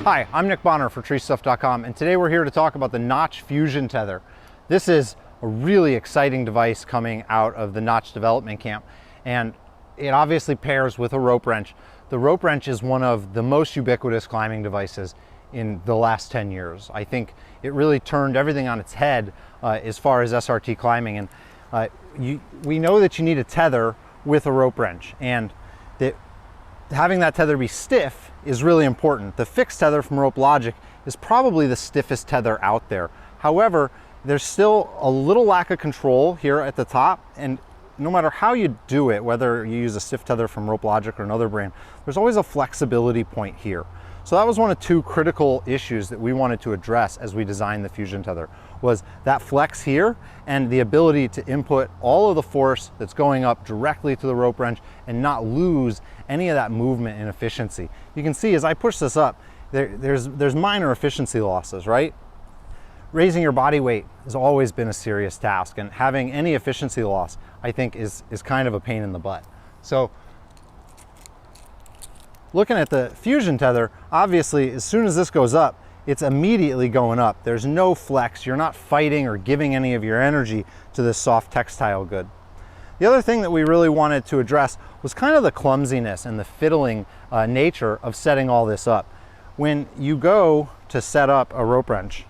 Hi, I'm Nick Bonner for TreeStuff.com, and today we're here to talk about the Notch Fusion Tether. This is a really exciting device coming out of the Notch development camp, and it obviously pairs with a rope wrench. The rope wrench is one of the most ubiquitous climbing devices in the last 10 years. I think it really turned everything on its head as far as SRT climbing, and we know that you need a tether with a rope wrench, and that having that tether be stiff is really important. The fixed tether from Rope Logic is probably the stiffest tether out there. However, there's still a little lack of control here at the top, and no matter how you do it, whether you use a stiff tether from Rope Logic or another brand, there's always a flexibility point here. So that was one of two critical issues that we wanted to address as we designed the Fusion Tether, was that flex here and the ability to input all of the force that's going up directly to the rope wrench and not lose any of that movement and efficiency. You can see as I push this up, there's minor efficiency losses, right? Raising your body weight has always been a serious task, and having any efficiency loss, I think, is kind of a pain in the butt. So looking at the Fusion Tether, obviously, as soon as this goes up, it's immediately going up. There's no flex. You're not fighting or giving any of your energy to this soft textile good. The other thing that we really wanted to address was kind of the clumsiness and the fiddling nature of setting all this up. When you go to set up a rope wrench,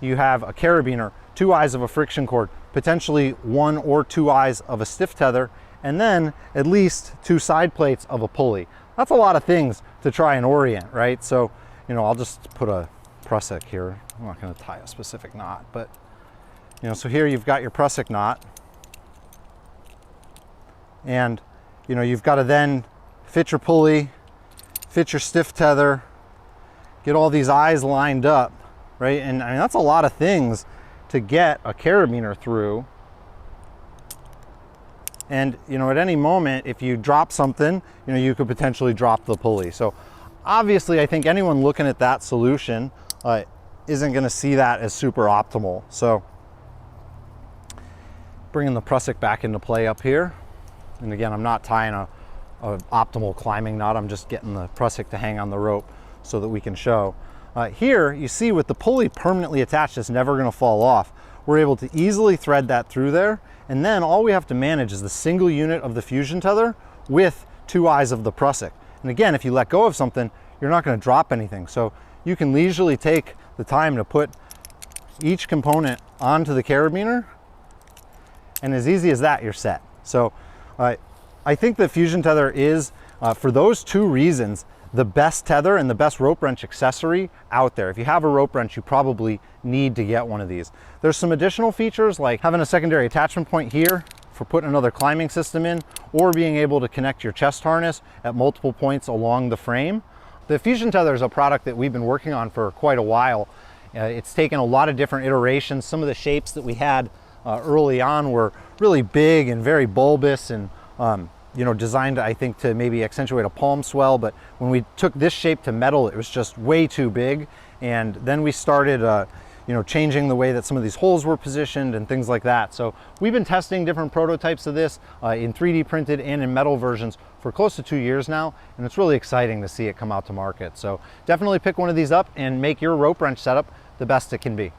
you have a carabiner, 2 eyes of a friction cord, potentially 1 or 2 eyes of a stiff tether, and then at least 2 side plates of a pulley. That's a lot of things to try and orient, right? So, you know, I'll just put a prusik here. I'm not going to tie a specific knot, but, you know, so here you've got your prusik knot, and, you know, you've got to then fit your pulley, fit your stiff tether, get all these eyes lined up, right? And I mean, that's a lot of things to get a carabiner through. And, you know, at any moment, if you drop something, you know, you could potentially drop the pulley. So obviously, I think anyone looking at that solution isn't going to see that as super optimal. So bringing the prusik back into play up here. And again, I'm not tying a optimal climbing knot. I'm just getting the prusik to hang on the rope so that we can show. Here, you see with the pulley permanently attached, it's never going to fall off. We're able to easily thread that through there. And then all we have to manage is the single unit of the Fusion Tether with 2 eyes of the prusik. And again, if you let go of something, you're not going to drop anything. So you can leisurely take the time to put each component onto the carabiner, and as easy as that, you're set. So I think the Fusion Tether is, for those 2 reasons, the best tether and the best rope wrench accessory out there. If you have a rope wrench, you probably need to get one of these. There's some additional features like having a secondary attachment point here for putting another climbing system in, or being able to connect your chest harness at multiple points along the frame. The Fusion Tether is a product that we've been working on for quite a while. It's taken a lot of different iterations. Some of the shapes that we had early on were really big and very bulbous and you know, designed, I think, to maybe accentuate a palm swell, but when we took this shape to metal, it was just way too big. And then we started, you know, changing the way that some of these holes were positioned and things like that. So we've been testing different prototypes of this in 3D printed and in metal versions for close to 2 years now, and it's really exciting to see it come out to market. So definitely pick one of these up and make your rope wrench setup the best it can be.